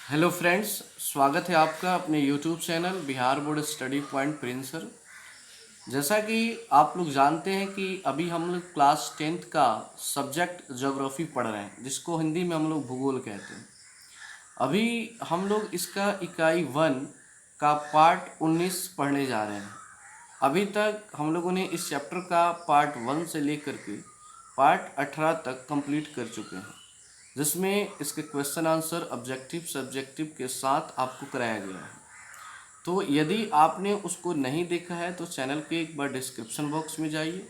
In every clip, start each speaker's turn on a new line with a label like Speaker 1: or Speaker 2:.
Speaker 1: Hello friends, स्वागत है आपका अपने YouTube channel Bihar board study point प्रिंसर। जैसा कि आप लोग जानते हैं कि अभी हम लोग क्लास 10th का सब्जेक्ट ज्योग्राफी पढ़ रहे हैं, जिसको हिंदी में हम लोग भूगोल कहते हैं। अभी हम लोग इसका इकाई 1 का पार्ट 19 पढ़ने जा रहे हैं। अभी तक हम लोगों ने इस चैप्टर का पार्ट 1 से लेकर के पार्ट 18 तक कंप्लीट कर चुके हैं, जिसमें इसके क्वेश्चन आंसर ऑब्जेक्टिव सब्जेक्टिव के साथ आपको कराया गया है। तो यदि आपने उसको नहीं देखा है तो चैनल के एक बार डिस्क्रिप्शन बॉक्स में जाइए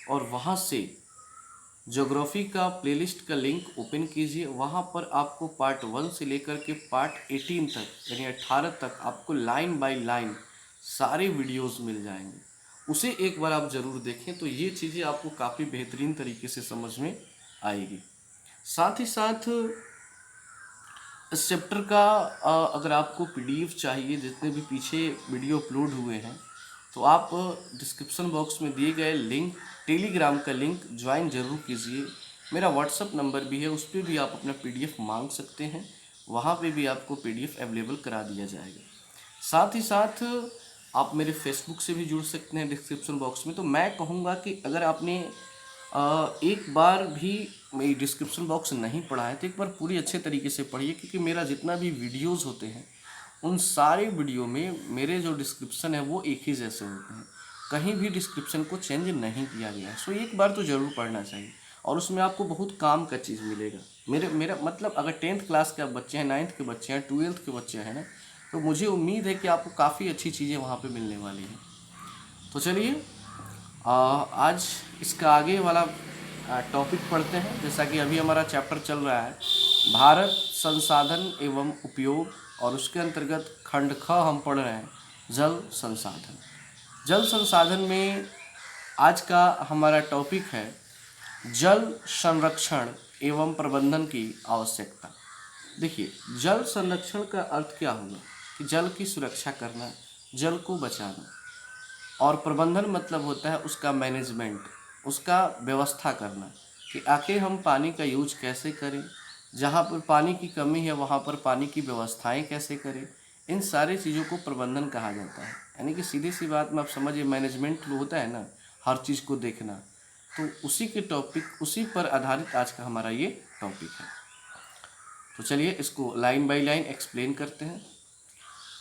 Speaker 1: और वहाँ से ज्योग्राफी का प्लेलिस्ट का लिंक ओपन कीजिए। वहाँ पर आपको पार्ट 1 से लेकर के पार्ट 18 तक यानी 18 तक आपको लाइन बाय लाइन सारे वीडियोस मिल जाएंगे। उसे एक बार आप ज़रूर देखें तो ये चीज़ें आपको काफ़ी बेहतरीन तरीके से समझ में आएगी। साथ ही साथ इस चैप्टर का अगर आपको पीडीएफ चाहिए, जितने भी पीछे वीडियो अपलोड हुए हैं, तो आप डिस्क्रिप्शन बॉक्स में दिए गए लिंक टेलीग्राम का लिंक ज्वाइन ज़रूर कीजिए। मेरा व्हाट्सअप नंबर भी है, उस पर भी आप अपना पीडीएफ मांग सकते हैं, वहाँ पे भी आपको पीडीएफ अवेलेबल करा दिया जाएगा। साथ ही साथ आप मेरे फेसबुक से भी जुड़ सकते हैं डिस्क्रिप्शन बॉक्स में। तो मैं कहूँगा कि अगर आपने एक बार भी मेरी डिस्क्रिप्शन बॉक्स नहीं पढ़ा है तो एक बार पूरी अच्छे तरीके से पढ़िए, क्योंकि मेरा जितना भी वीडियोस होते हैं उन सारे वीडियो में मेरे जो डिस्क्रिप्शन है वो एक ही जैसे होते हैं, कहीं भी डिस्क्रिप्शन को चेंज नहीं किया गया है। सो एक बार तो ज़रूर पढ़ना चाहिए और उसमें आपको बहुत काम का चीज़ मिलेगा। मेरा मतलब अगर 10th क्लास के आप बच्चे हैं, 9th के बच्चे हैं, 12th के बच्चे हैं ना, तो मुझे उम्मीद है कि आपको काफ़ी अच्छी चीज़ें वहाँ पे मिलने वाली हैं। तो चलिए आज इसका आगे वाला टॉपिक पढ़ते हैं। जैसा कि अभी हमारा चैप्टर चल रहा है भारत संसाधन एवं उपयोग, और उसके अंतर्गत खंड ख हम पढ़ रहे हैं जल संसाधन। जल संसाधन में आज का हमारा टॉपिक है जल संरक्षण एवं प्रबंधन की आवश्यकता। देखिए, जल संरक्षण का अर्थ क्या होगा कि जल की सुरक्षा करना, जल को बचाना, और प्रबंधन मतलब होता है उसका मैनेजमेंट, उसका व्यवस्था करना कि आखिर हम पानी का यूज कैसे करें, जहाँ पर पानी की कमी है वहाँ पर पानी की व्यवस्थाएं कैसे करें। इन सारी चीज़ों को प्रबंधन कहा जाता है। यानी कि सीधी सी बात में आप समझिए, मैनेजमेंट जो होता है ना, हर चीज़ को देखना, तो उसी के टॉपिक, उसी पर आधारित आज का हमारा ये टॉपिक है। तो चलिए इसको लाइन बाय लाइन एक्सप्लेन करते हैं।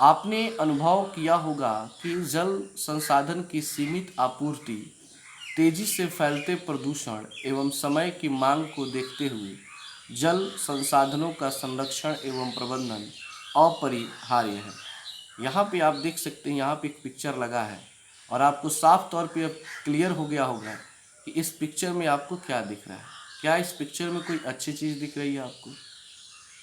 Speaker 1: आपने अनुभव किया होगा कि जल संसाधन की सीमित आपूर्ति, तेजी से फैलते प्रदूषण एवं समय की मांग को देखते हुए जल संसाधनों का संरक्षण एवं प्रबंधन अपरिहार्य है। यहाँ पे आप देख सकते हैं, यहाँ पे एक पिक्चर लगा है और आपको साफ तौर पे अब क्लियर हो गया होगा कि इस पिक्चर में आपको क्या दिख रहा है। क्या इस पिक्चर में कोई अच्छी चीज़ दिख रही है आपको?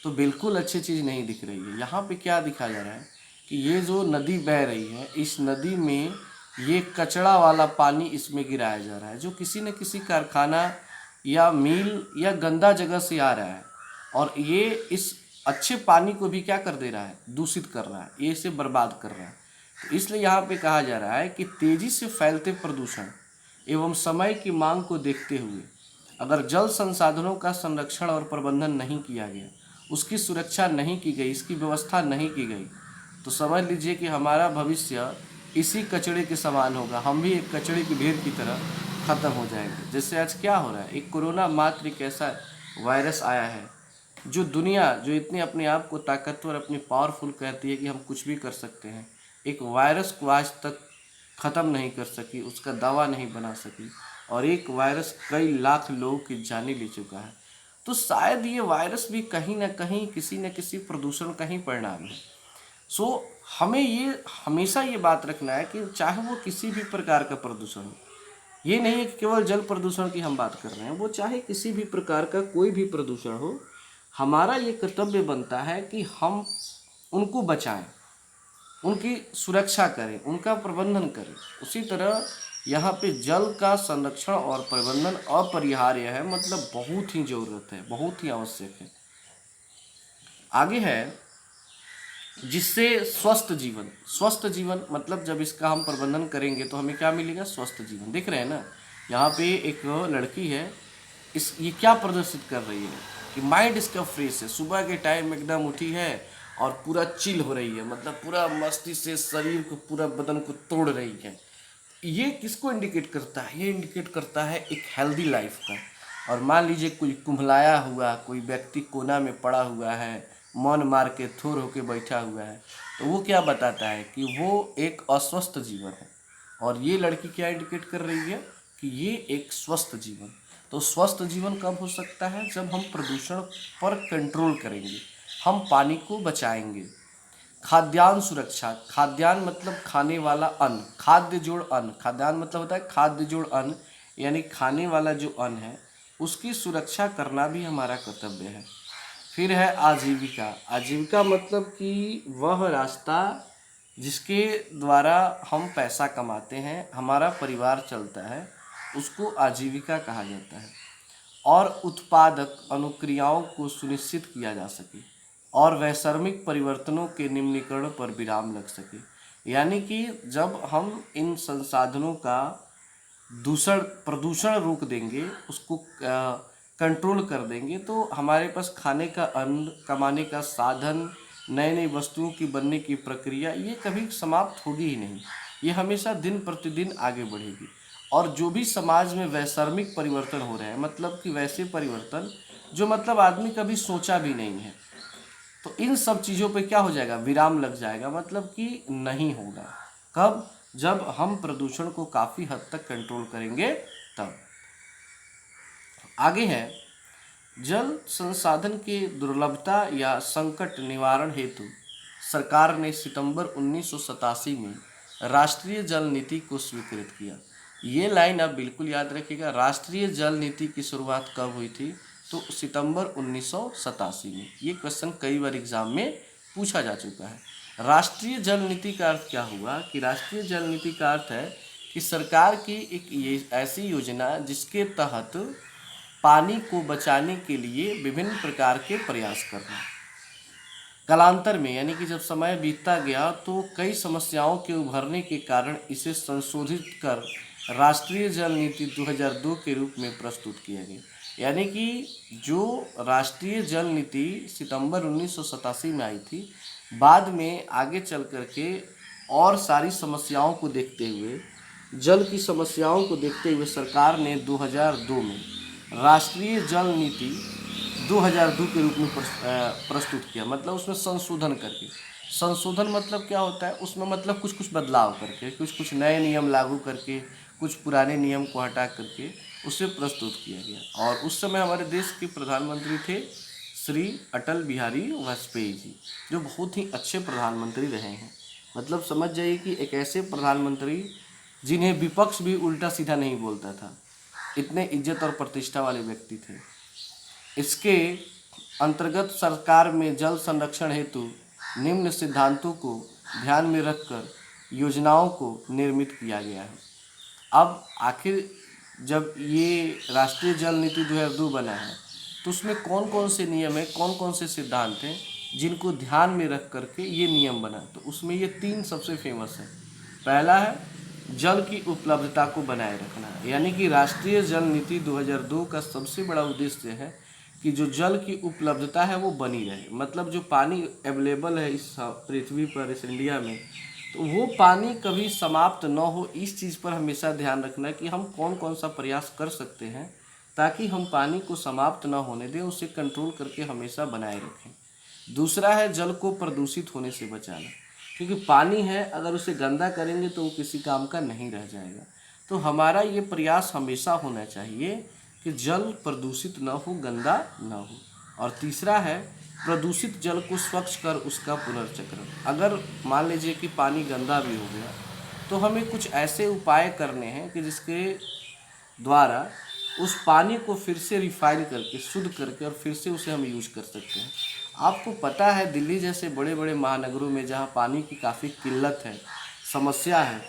Speaker 1: तो बिल्कुल अच्छी चीज़ नहीं दिख रही है। यहाँ पे क्या दिखा जा रहा है कि ये जो नदी बह रही है, इस नदी में ये कचरा वाला पानी इसमें गिराया जा रहा है, जो किसी न किसी कारखाना या मिल या गंदा जगह से आ रहा है, और ये इस अच्छे पानी को भी क्या कर दे रहा है, दूषित कर रहा है, ये इसे बर्बाद कर रहा है। तो इसलिए यहाँ पे कहा जा रहा है कि तेजी से फैलते प्रदूषण एवं समय की मांग को देखते हुए अगर जल संसाधनों का संरक्षण और प्रबंधन नहीं किया गया, उसकी सुरक्षा नहीं की गई, इसकी व्यवस्था नहीं की गई, तो समझ लीजिए कि हमारा भविष्य इसी कचड़े के समान होगा। हम भी एक कचड़े की ढेर की तरह ख़त्म हो जाएंगे। जैसे आज क्या हो रहा है, एक कोरोना मात्र एक ऐसा वायरस आया है जो दुनिया, जो इतने अपने आप को ताकतवर, अपनी पावरफुल कहती है कि हम कुछ भी कर सकते हैं, एक वायरस को आज तक ख़त्म नहीं कर सकी, उसका दवा नहीं बना सकी, और एक वायरस कई लाख लोगों की जानें ले चुका है। तो शायद ये वायरस भी कहीं ना कहीं किसी न किसी प्रदूषण का ही परिणाम है। सो हमें ये हमेशा ये बात रखना है कि चाहे वो किसी भी प्रकार का प्रदूषण हो, ये नहीं है कि केवल जल प्रदूषण की हम बात कर रहे हैं, वो चाहे किसी भी प्रकार का कोई भी प्रदूषण हो, हमारा ये कर्तव्य बनता है कि हम उनको बचाएं, उनकी सुरक्षा करें, उनका प्रबंधन करें। उसी तरह यहाँ पे जल का संरक्षण और प्रबंधन अपरिहार्य है, मतलब बहुत ही ज़रूरत है, बहुत ही आवश्यक है। आगे है जिससे स्वस्थ जीवन, स्वस्थ जीवन मतलब जब इसका हम प्रबंधन करेंगे तो हमें क्या मिलेगा, स्वस्थ जीवन। देख रहे हैं ना, यहाँ पे एक लड़की है, ये क्या प्रदर्शित कर रही है कि माइंड इसका फ्रेश है, सुबह के टाइम एकदम उठी है और पूरा चिल हो रही है, मतलब पूरा मस्ती से शरीर को, पूरा बदन को तोड़ रही है। ये किसको इंडिकेट करता है? ये इंडिकेट करता है एक हेल्दी लाइफ का। और मान लीजिए कोई कुम्हलाया हुआ कोई व्यक्ति कोना में पड़ा हुआ है, मन मार के थोर होके बैठा हुआ है, तो वो क्या बताता है कि वो एक अस्वस्थ जीवन है। और ये लड़की क्या इंडिकेट कर रही है कि ये एक स्वस्थ जीवन। तो स्वस्थ जीवन कब हो सकता है? जब हम प्रदूषण पर कंट्रोल करेंगे, हम पानी को बचाएंगे। खाद्यान्न सुरक्षा, खाद्यान्न मतलब खाने वाला अन्न, खाद्य जोड़ अन्न, खाद्यान्न मतलब होता है खाद्य जोड़ अन्न, यानी खाने वाला जो अन्न है उसकी सुरक्षा करना भी हमारा कर्तव्य है। फिर है आजीविका। आजीविका मतलब कि वह रास्ता जिसके द्वारा हम पैसा कमाते हैं, हमारा परिवार चलता है, उसको आजीविका कहा जाता है। और उत्पादक अनुक्रियाओं को सुनिश्चित किया जा सके और वैश्विक परिवर्तनों के निम्नीकरण पर विराम लग सके। यानी कि जब हम इन संसाधनों का प्रदूषण रोक देंगे, उसको कंट्रोल कर देंगे, तो हमारे पास खाने का अन्न, कमाने का साधन, नए नई वस्तुओं की बनने की प्रक्रिया, ये कभी समाप्त होगी ही नहीं। ये हमेशा दिन प्रतिदिन आगे बढ़ेगी। और जो भी समाज में वैश्विक परिवर्तन हो रहे हैं, मतलब कि वैसे परिवर्तन जो मतलब आदमी कभी सोचा भी नहीं है, तो इन सब चीज़ों पे क्या हो जाएगा? विराम लग जाएगा, मतलब कि नहीं होगा। कब? जब हम प्रदूषण को काफ़ी हद तक कंट्रोल करेंगे तब। आगे है जल संसाधन के दुर्लभता या संकट निवारण हेतु सरकार ने सितंबर 1987 में राष्ट्रीय जल नीति को स्वीकृत किया। ये लाइन आप बिल्कुल याद रखिएगा। राष्ट्रीय जल नीति की शुरुआत कब हुई थी? तो सितंबर 1987 में। ये क्वेश्चन कई बार एग्जाम में पूछा जा चुका है। राष्ट्रीय जल नीति का अर्थ क्या हुआ कि राष्ट्रीय जल नीति का अर्थ है कि सरकार की एक ये ऐसी योजना जिसके तहत पानी को बचाने के लिए विभिन्न प्रकार के प्रयास करना। कालांतर में, यानी कि जब समय बीतता गया, तो कई समस्याओं के उभरने के कारण इसे संशोधित कर राष्ट्रीय जल नीति 2002 के रूप में प्रस्तुत किया गया। यानी कि जो राष्ट्रीय जल नीति सितंबर 1987 में आई थी, बाद में आगे चल करके और सारी समस्याओं को देखते हुए, जल की समस्याओं को देखते हुए सरकार ने 2002 में राष्ट्रीय जल नीति 2002 के रूप में प्रस्तुत किया। मतलब उसमें संशोधन करके, संशोधन मतलब क्या होता है? उसमें मतलब कुछ कुछ बदलाव करके, कुछ कुछ नए नियम लागू करके, कुछ पुराने नियम को हटा करके उसे प्रस्तुत किया गया। और उस समय हमारे देश के प्रधानमंत्री थे श्री अटल बिहारी वाजपेयी जी, जो बहुत ही अच्छे प्रधानमंत्री रहे हैं। मतलब समझ जाइए कि एक ऐसे प्रधानमंत्री जिन्हें विपक्ष भी उल्टा सीधा नहीं बोलता था, इतने इज्जत और प्रतिष्ठा वाले व्यक्ति थे। इसके अंतर्गत सरकार में जल संरक्षण हेतु निम्न सिद्धांतों को ध्यान में रखकर योजनाओं को निर्मित किया गया है। अब आखिर जब ये राष्ट्रीय जल नीति 2002 बना है, तो उसमें कौन कौन से नियम है, कौन कौन से सिद्धांत हैं जिनको ध्यान में रख करके ये नियम बना? तो उसमें ये 3 सबसे फेमस है। पहला है जल की उपलब्धता को बनाए रखना, यानी कि राष्ट्रीय जल नीति 2002 का सबसे बड़ा उद्देश्य है कि जो जल की उपलब्धता है वो बनी रहे। मतलब जो पानी अवेलेबल है इस पृथ्वी पर, इस इंडिया में, तो वो पानी कभी समाप्त न हो। इस चीज़ पर हमेशा ध्यान रखना कि हम कौन कौन सा प्रयास कर सकते हैं ताकि हम पानी को समाप्त न होने दें, उसे कंट्रोल करके हमेशा बनाए रखें। दूसरा है जल को प्रदूषित होने से बचाना, क्योंकि पानी है, अगर उसे गंदा करेंगे तो वो किसी काम का नहीं रह जाएगा। तो हमारा ये प्रयास हमेशा होना चाहिए कि जल प्रदूषित न हो, गंदा न हो। और तीसरा है प्रदूषित जल को स्वच्छ कर उसका पुनर्चक्रण। अगर मान लीजिए कि पानी गंदा भी हो गया, तो हमें कुछ ऐसे उपाय करने हैं कि जिसके द्वारा उस पानी को फिर से रिफाइन करके, शुद्ध करके, और फिर से उसे हम यूज कर सकते हैं। आपको पता है दिल्ली जैसे बड़े बड़े महानगरों में जहाँ पानी की काफ़ी किल्लत है, समस्या है,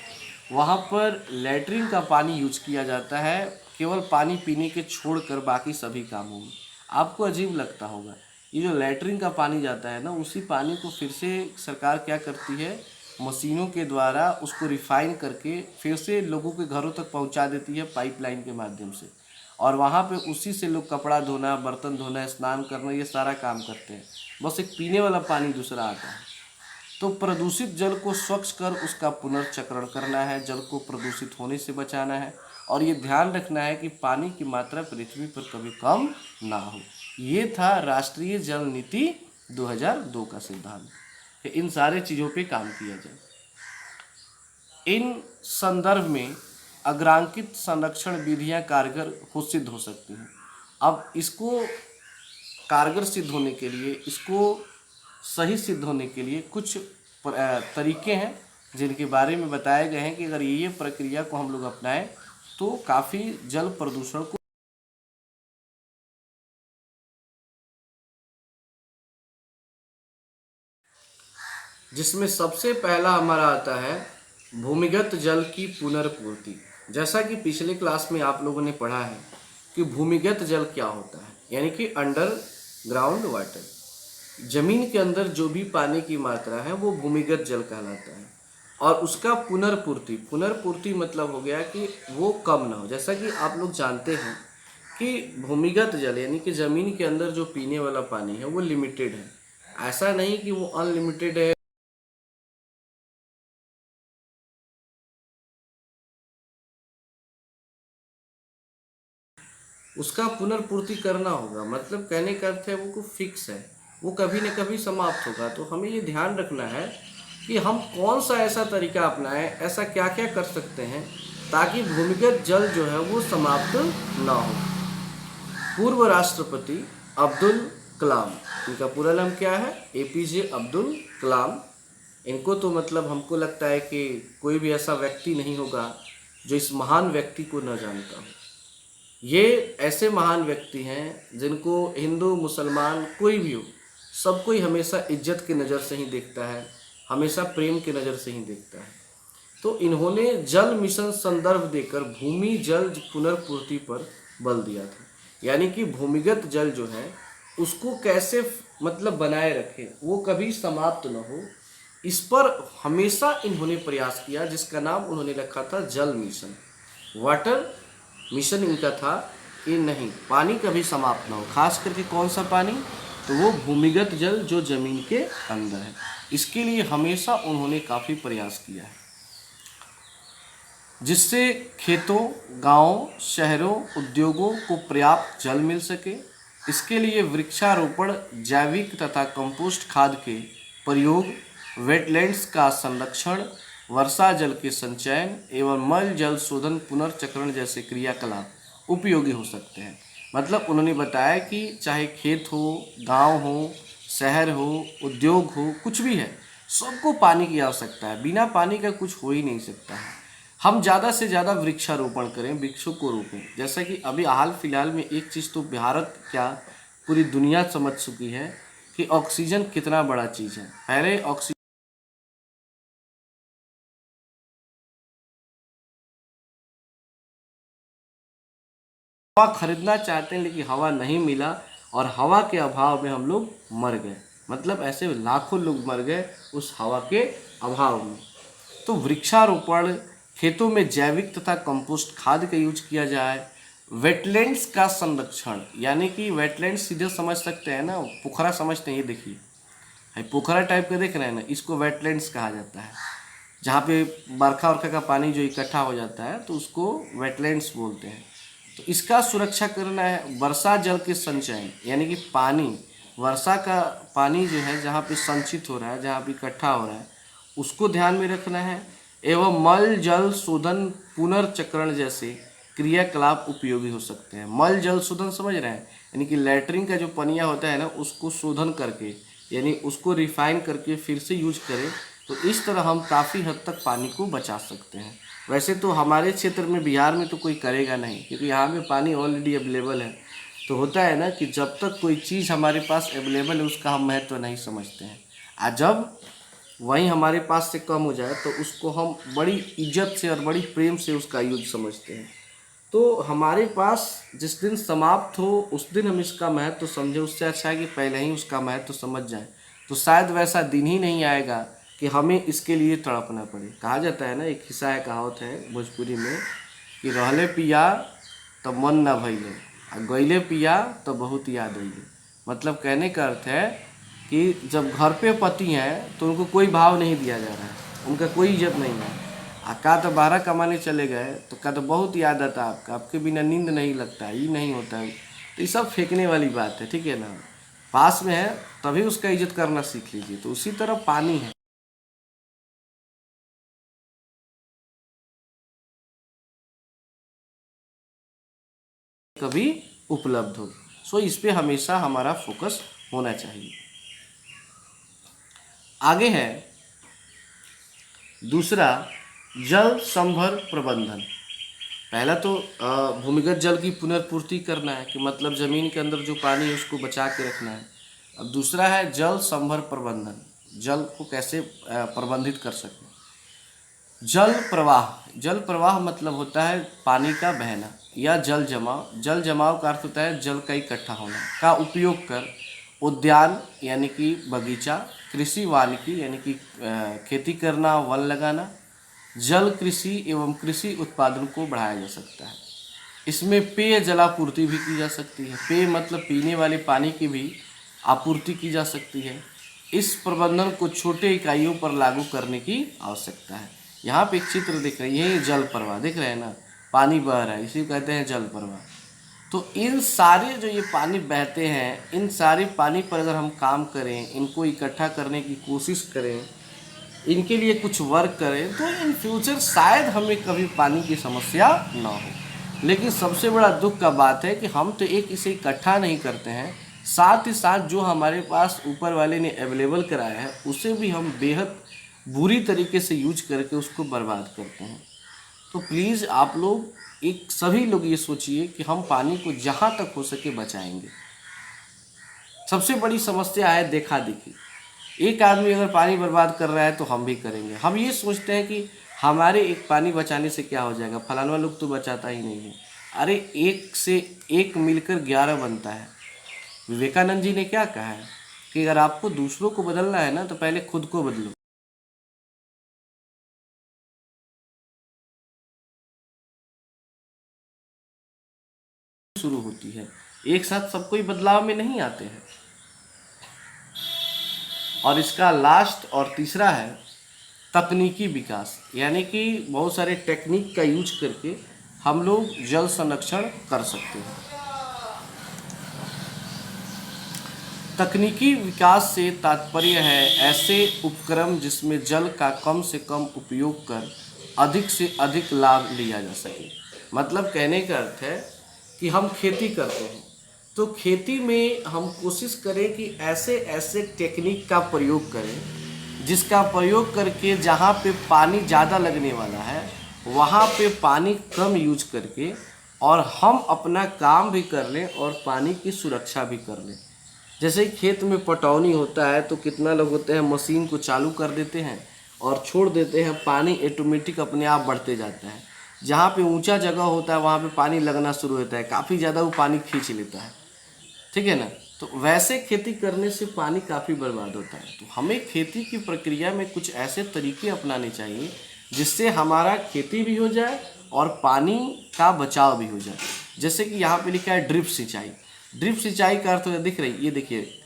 Speaker 1: वहाँ पर लैट्रिन का पानी यूज किया जाता है, केवल पानी पीने के छोड़कर बाकी सभी कामों में। आपको अजीब लगता होगा, ये जो लैट्रिन का पानी जाता है ना, उसी पानी को फिर से सरकार क्या करती है, मशीनों के द्वारा उसको रिफाइन करके फिर से लोगों के घरों तक पहुंचा देती है पाइपलाइन के माध्यम से। और वहाँ पे उसी से लोग कपड़ा धोना, बर्तन धोना, स्नान करना, ये सारा काम करते हैं। बस एक पीने वाला पानी दूसरा आता है। तो प्रदूषित जल को स्वच्छ कर उसका पुनर्चक्रण करना है, जल को प्रदूषित होने से बचाना है, और ये ध्यान रखना है कि पानी की मात्रा पृथ्वी पर कभी कम ना हो। ये था राष्ट्रीय जल नीति 2002 का सिद्धांत कि इन सारे चीज़ों पे काम किया जाए। इन संदर्भ में अग्रांकित संरक्षण विधियां कारगर सिद्ध हो सकती हैं। अब इसको कारगर सिद्ध होने के लिए, इसको सही सिद्ध होने के लिए कुछ तरीके हैं जिनके बारे में बताए गए हैं कि अगर ये प्रक्रिया को हम लोग अपनाएं तो काफ़ी जल प्रदूषण को, जिसमें सबसे पहला हमारा आता है भूमिगत जल की पुनर्पूर्ति। जैसा कि पिछले क्लास में आप लोगों ने पढ़ा है कि भूमिगत जल क्या होता है, यानी कि अंडर ग्राउंड वाटर। जमीन के अंदर जो भी पानी की मात्रा है वो भूमिगत जल कहलाता है, और उसका पुनर्पूर्ति मतलब हो गया कि वो कम ना हो। जैसा कि आप लोग जानते हैं कि भूमिगत जल यानी कि ज़मीन के अंदर जो पीने वाला पानी है वो लिमिटेड है, ऐसा नहीं कि वो अनलिमिटेड है। उसका पुनर्पूर्ति करना होगा, मतलब कहने का अर्थ है वो फिक्स है, वो कभी न कभी समाप्त होगा। तो हमें ये ध्यान रखना है कि हम कौन सा ऐसा तरीका अपनाएं, ऐसा क्या क्या कर सकते हैं ताकि भूमिगत जल जो है वो समाप्त ना हो। पूर्व राष्ट्रपति अब्दुल कलाम, इनका पूरा नाम क्या है? एपीजे अब्दुल कलाम। इनको तो मतलब हमको लगता है कि कोई भी ऐसा व्यक्ति नहीं होगा जो इस महान व्यक्ति को न जानता हो। ये ऐसे महान व्यक्ति हैं जिनको हिंदू मुसलमान कोई भी हो, सब कोई हमेशा इज्जत की नज़र से ही देखता है, हमेशा प्रेम की नज़र से ही देखता है। तो इन्होंने जल मिशन संदर्भ देकर भूमि जल पुनर्पूर्ति पर बल दिया था, यानी कि भूमिगत जल जो है उसको कैसे मतलब बनाए रखें, वो कभी समाप्त न हो, इस पर हमेशा इन्होंने प्रयास किया, जिसका नाम उन्होंने रखा था जल मिशन। वाटर मिशन इनका था कि नहीं, पानी कभी समाप्त ना हो। खास करके कौन सा पानी? तो वो भूमिगत जल जो जमीन के अंदर है। इसके लिए हमेशा उन्होंने काफ़ी प्रयास किया है, जिससे खेतों, गांवों, शहरों, उद्योगों को पर्याप्त जल मिल सके। इसके लिए वृक्षारोपण, जैविक तथा कंपोस्ट खाद के प्रयोग, वेटलैंड्स का संरक्षण, वर्षा जल के संचयन एवं मल जल शोधन पुनर्चक्रण जैसे क्रियाकलाप उपयोगी हो सकते हैं। मतलब उन्होंने बताया कि चाहे खेत हो, गांव हो, शहर हो, उद्योग हो, कुछ भी है, सबको पानी की आवश्यकता है। बिना पानी का कुछ हो ही नहीं सकता है। हम ज़्यादा से ज़्यादा वृक्षारोपण करें, वृक्षों को रोपें। जैसा कि अभी हाल फिलहाल में एक चीज़ तो भारत क्या पूरी दुनिया समझ चुकी है कि ऑक्सीजन कितना बड़ा चीज़ है। पहले ऑक्सीजन हवा खरीदना चाहते हैं लेकिन हवा नहीं मिला, और हवा के अभाव में हम लोग मर गए। मतलब ऐसे लाखों लोग मर गए उस हवा के अभाव में। तो वृक्षारोपण, खेतों में जैविक तथा कंपोस्ट खाद का यूज किया जाए, वेटलैंड्स का संरक्षण, यानी कि वेटलैंड्स सीधे समझ सकते हैं ना, पोखरा समझते हैं, ये देखिए है पोखरा टाइप का देख रहे हैं ना, इसको वेटलैंड्स कहा जाता है। जहाँ पे बरखा वरखा का पानी जो इकट्ठा हो जाता है तो उसको वेटलैंड्स बोलते हैं। तो इसका सुरक्षा करना है। वर्षा जल के संचयन, यानी कि पानी, वर्षा का पानी जो है जहाँ पे संचित हो रहा है, जहाँ पे इकट्ठा हो रहा है, उसको ध्यान में रखना है। एवं मल जल शोधन पुनर्चक्रण जैसे क्रियाकलाप उपयोगी हो सकते हैं। मल जल शोधन समझ रहे हैं, यानी कि लैट्रिन का जो पनिया होता है ना, उसको शोधन करके, यानी उसको रिफाइन करके फिर से यूज करें, तो इस तरह हम काफ़ी हद तक पानी को बचा सकते हैं। वैसे तो हमारे क्षेत्र में, बिहार में तो कोई करेगा नहीं, क्योंकि यहाँ पे पानी ऑलरेडी अवेलेबल है। तो होता है ना कि जब तक कोई चीज़ हमारे पास अवेलेबल है उसका हम महत्व नहीं समझते हैं, और जब वहीं हमारे पास से कम हो जाए तो उसको हम बड़ी इज्जत से और बड़ी प्रेम से उसका यूज समझते हैं। तो हमारे पास जिस दिन समाप्त हो उस दिन हम इसका महत्व समझें, उससे अच्छा है कि पहले ही उसका महत्व समझ जाए। तो शायद वैसा दिन ही नहीं आएगा कि हमें इसके लिए तड़पना पड़े। कहा जाता है ना, एक हिस्सा है, कहावत है भोजपुरी में कि रहले पिया तो मन ना भइले, आ गइले पिया तो बहुत याद अइले। मतलब कहने का अर्थ है कि जब घर पे पति हैं तो उनको कोई भाव नहीं दिया जा रहा है, उनका कोई इज्जत नहीं है। का तो बाहर कमाने चले गए तो का तो बहुत याद आता है आपका, आपके बिना नींद नहीं लगता, ये नहीं होता है। तो ये सब फेंकने वाली बात है, ठीक है ना। पास में है तभी उसका इज्जत करना सीख लीजिए। तो उसी तरह पानी है, कभी उपलब्ध हो। सो इस पे हमेशा हमारा फोकस होना चाहिए। आगे है दूसरा, जल संभर प्रबंधन। पहला तो भूमिगत जल की पुनर्पूर्ति करना है कि मतलब ज़मीन के अंदर जो पानी है उसको बचा के रखना है। अब दूसरा है जल संभर प्रबंधन, जल को कैसे प्रबंधित कर सकें। जल प्रवाह, जल प्रवाह मतलब होता है पानी का बहना या जल जमाव। जल जमाव का अर्थ होता है जल का इकट्ठा होना का उपयोग कर उद्यान यानी कि बगीचा, कृषि वानिकी यानी कि खेती करना, वन लगाना, जल कृषि एवं कृषि उत्पादन को बढ़ाया जा सकता है। इसमें पेय जलापूर्ति भी की जा सकती है। पेय मतलब पीने वाले पानी की भी आपूर्ति की जा सकती है। इस प्रबंधन को छोटे इकाइयों पर लागू करने की आवश्यकता है। यहाँ पे एक चित्र दिख रही है, ये जल प्रवाह दिख रहे हैं ना, पानी बह रहा है, इसी को कहते हैं जल प्रवाह। तो इन सारे जो ये पानी बहते हैं, इन सारे पानी पर अगर हम काम करें, इनको इकट्ठा करने की कोशिश करें, इनके लिए कुछ वर्क करें, तो इन फ्यूचर शायद हमें कभी पानी की समस्या ना हो। लेकिन सबसे बड़ा दुख का बात है कि हम तो एक इसे इकट्ठा नहीं करते हैं, साथ ही साथ जो हमारे पास ऊपर वाले ने अवेलेबल कराया है उसे भी हम बेहद बुरी तरीके से यूज करके उसको बर्बाद करते हैं। तो प्लीज़ आप लोग सभी लोग ये सोचिए कि हम पानी को जहाँ तक हो सके बचाएंगे। सबसे बड़ी समस्या है देखा देखी। एक आदमी अगर पानी बर्बाद कर रहा है तो हम भी करेंगे। हम ये सोचते हैं कि हमारे एक पानी बचाने से क्या हो जाएगा, फलाना लोग तो बचाता ही नहीं है। अरे एक से एक मिलकर 11 बनता है। विवेकानंद जी ने क्या कहा है कि अगर आपको दूसरों को बदलना है ना तो पहले खुद को बदलो। शुरू होती है, एक साथ सब कोई बदलाव में नहीं आते हैं। और इसका लास्ट और तीसरा है तकनीकी विकास, यानी कि बहुत सारे टेक्निक का यूज करके हम लोग जल संरक्षण कर सकते हैं। तकनीकी विकास से तात्पर्य है ऐसे उपक्रम जिसमें जल का कम से कम उपयोग कर अधिक से अधिक लाभ लिया जा सके। मतलब कहने का अर्थ है कि हम खेती करते हैं तो खेती में हम कोशिश करें कि ऐसे ऐसे टेक्निक का प्रयोग करें जिसका प्रयोग करके जहाँ पे पानी ज़्यादा लगने वाला है वहाँ पे पानी कम यूज करके और हम अपना काम भी कर लें और पानी की सुरक्षा भी कर लें। जैसे ही खेत में पटौनी होता है तो कितना लोग होते हैं मशीन को चालू कर देते हैं और छोड़ देते हैं, पानी ऑटोमेटिक अपने आप बढ़ते जाता है। जहाँ पे ऊंचा जगह होता है वहाँ पे पानी लगना शुरू होता है, काफ़ी ज़्यादा वो पानी खींच लेता है, ठीक है ना। तो वैसे खेती करने से पानी काफ़ी बर्बाद होता है। तो हमें खेती की प्रक्रिया में कुछ ऐसे तरीके अपनाने चाहिए जिससे हमारा खेती भी हो जाए और पानी का बचाव भी हो जाए। जैसे कि यहाँ पे लिखा है ड्रिप सिंचाई। ड्रिप सिंचाई का अर्थ दिख रही है, ये देखिए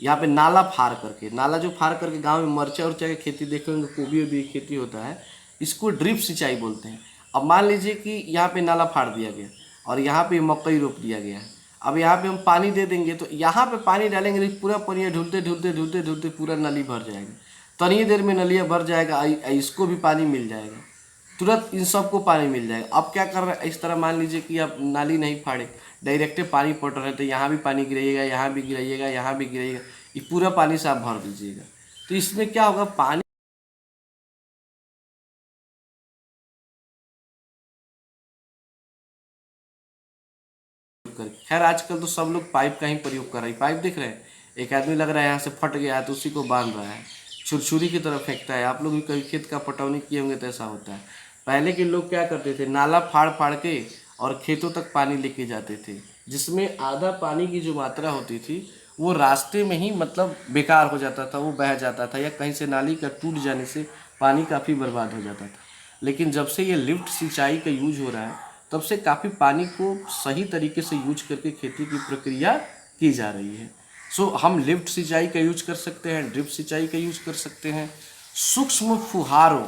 Speaker 1: यहाँ पे नाला फाड़ करके, नाला जो फाड़ करके गांव में मरचा उर्चा की खेती देखे होंगे, गोभी वोभी की खेती होता है, इसको ड्रिप सिंचाई बोलते हैं। अब मान लीजिए कि यहाँ पे नाला फाड़ दिया गया और यहाँ पे मकई रोप दिया गया है। अब यहाँ पे हम पानी दे देंगे तो यहाँ पे पानी डालेंगे तो पूरा पानी ढूंढते ढूंढते ढूंढते ढूंढते पूरा नली भर जाएगा। तनी देर में नलिया भर जाएगा, इसको भी पानी मिल जाएगा, तुरंत इन सबको पानी मिल जाएगा। अब क्या कर रहे हैं, इस तरह मान लीजिए कि आप नाली नहीं फाड़े, डायरेक्ट पानी पड़ रहा है तो यहाँ भी पानी गिराइएगा, यहाँ भी गिराइएगा, यहाँ भी गिराइएगा, ये पूरा पानी से आप भर दीजिएगा। तो इसमें क्या होगा, पानी खैर आजकल तो सब लोग पाइप का ही प्रयोग कर रहे हैं। पाइप दिख रहे हैं, एक आदमी लग रहा है यहाँ से फट गया है तो उसी को बांध रहा है, छुरछुरी की तरफ फेंकता है। आप लोग भी कभी खेत का पटौनी किए होंगे तो ऐसा होता है। पहले के लोग क्या करते थे, नाला फाड़ फाड़ के और खेतों तक पानी लेके जाते थे, जिसमें आधा पानी की जो मात्रा होती थी वो रास्ते में ही मतलब बेकार हो जाता था, वो बह जाता था, या कहीं से नाली का टूट जाने से पानी काफ़ी बर्बाद हो जाता था। लेकिन जब से ये लिफ्ट सिंचाई का यूज हो रहा है तब से काफ़ी पानी को सही तरीके से यूज करके खेती की प्रक्रिया की जा रही है। हम लिफ्ट सिंचाई का यूज कर सकते हैं, ड्रिप सिंचाई का यूज कर सकते हैं, सूक्ष्म फुहारों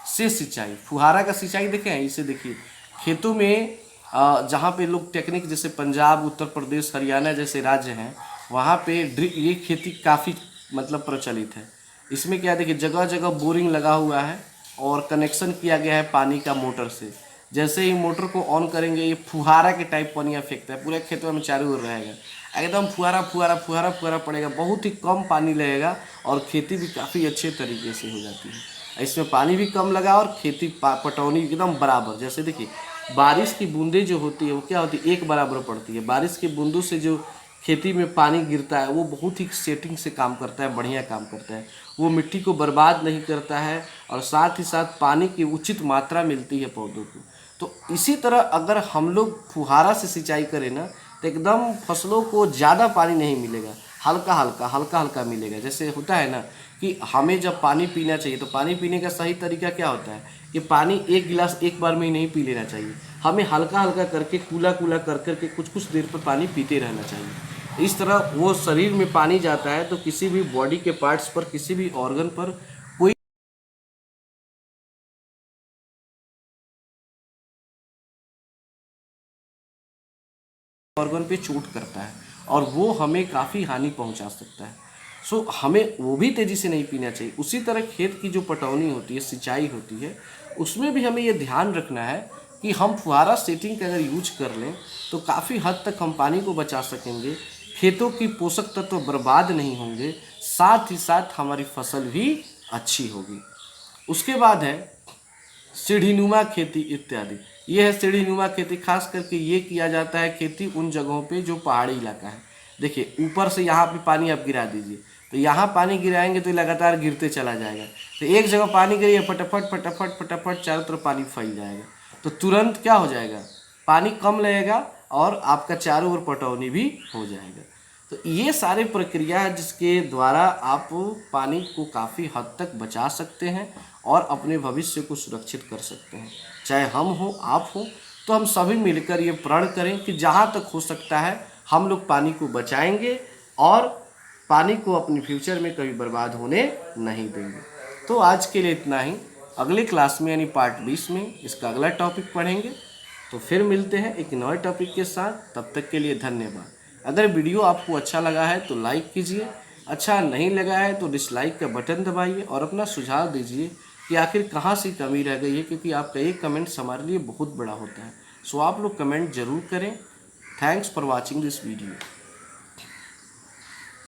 Speaker 1: से सिंचाई, फुहारा का सिंचाई देखें इसे देखिए, खेतों में जहाँ पे लोग टेक्निक, जैसे पंजाब, उत्तर प्रदेश, हरियाणा जैसे राज्य हैं, वहाँ पे ये खेती काफ़ी मतलब प्रचलित है। इसमें क्या देखिए, जगह जगह बोरिंग लगा हुआ है और कनेक्शन किया गया है पानी का मोटर से। जैसे ही मोटर को ऑन करेंगे ये फुहारा के टाइप पानी फेंकता है, पूरे खेतों में चारों ओर रहेगा, एकदम फुहारा फुहारा फुहारा फुहारा पड़ेगा, बहुत ही कम पानी लगेगा और खेती भी काफ़ी अच्छे तरीके से हो जाती है। इसमें पानी भी कम लगा और खेती पटौनी एकदम बराबर। जैसे देखिए, बारिश की बूंदें जो होती है वो क्या होती है, एक बराबर पड़ती है। बारिश की बूंदों से जो खेती में पानी गिरता है वो बहुत ही सेटिंग से काम करता है, बढ़िया काम करता है। वो मिट्टी को बर्बाद नहीं करता है और साथ ही साथ पानी की उचित मात्रा मिलती है पौधों को। तो इसी तरह अगर हम लोग फुहारा से सिंचाई करें ना, तो एकदम फसलों को ज़्यादा पानी नहीं मिलेगा, हल्का हल्का मिलेगा। जैसे होता है ना कि हमें जब पानी पीना चाहिए तो पानी पीने का सही तरीका क्या होता है कि पानी एक गिलास एक बार में ही नहीं पी लेना चाहिए, हमें हल्का हल्का करके कूला कूला कर करके कुछ कुछ देर पर पानी पीते रहना चाहिए। इस तरह वो शरीर में पानी जाता है तो किसी भी बॉडी के पार्ट्स पर, किसी भी ऑर्गन पर कोई ऑर्गन पे चोट करता है और वो हमें काफ़ी हानि पहुंचा सकता है। हमें वो भी तेज़ी से नहीं पीना चाहिए। उसी तरह खेत की जो पटौनी होती है, सिंचाई होती है, उसमें भी हमें ये ध्यान रखना है कि हम फुहारा सेटिंग का अगर यूज कर लें तो काफ़ी हद तक हम पानी को बचा सकेंगे, खेतों की पोषक तत्व बर्बाद नहीं होंगे, साथ ही साथ हमारी फसल भी अच्छी होगी। उसके बाद है सीढ़ीनुमा खेती इत्यादि। ये है सीढ़ीनुमा खेती, खास करके ये किया जाता है खेती उन जगहों पे जो पहाड़ी इलाका है। देखिए, ऊपर से यहाँ पे पानी आप गिरा दीजिए तो यहाँ पानी गिराएंगे तो लगातार गिरते चला जाएगा। तो एक जगह पानी गिरिए, फटाफट फटाफट फटाफट चारों तरफ पानी फैल जाएगा, तो तुरंत क्या हो जाएगा, पानी कम लगेगा और आपका चारों ओर पटौनी भी हो जाएगा। तो ये सारी प्रक्रिया है जिसके द्वारा आप पानी को काफ़ी हद तक बचा सकते हैं और अपने भविष्य को सुरक्षित कर सकते हैं। चाहे हम हो, आप हो, तो हम सभी मिलकर ये प्रण करें कि जहाँ तक हो सकता है हम लोग पानी को बचाएंगे और पानी को अपने फ्यूचर में कभी बर्बाद होने नहीं देंगे। तो आज के लिए इतना ही। अगले क्लास में यानी पार्ट 20 में इसका अगला टॉपिक पढ़ेंगे। तो फिर मिलते हैं एक नए टॉपिक के साथ। तब तक के लिए धन्यवाद। अगर वीडियो आपको अच्छा लगा है तो लाइक कीजिए, अच्छा नहीं लगा है तो डिसलाइक का बटन दबाइए और अपना सुझाव दीजिए कि आखिर कहाँ से कमी रह गई है, क्योंकि आपका एक कमेंट्स हमारे लिए बहुत बड़ा होता है। आप लोग कमेंट जरूर करें। Thanks for watching this video.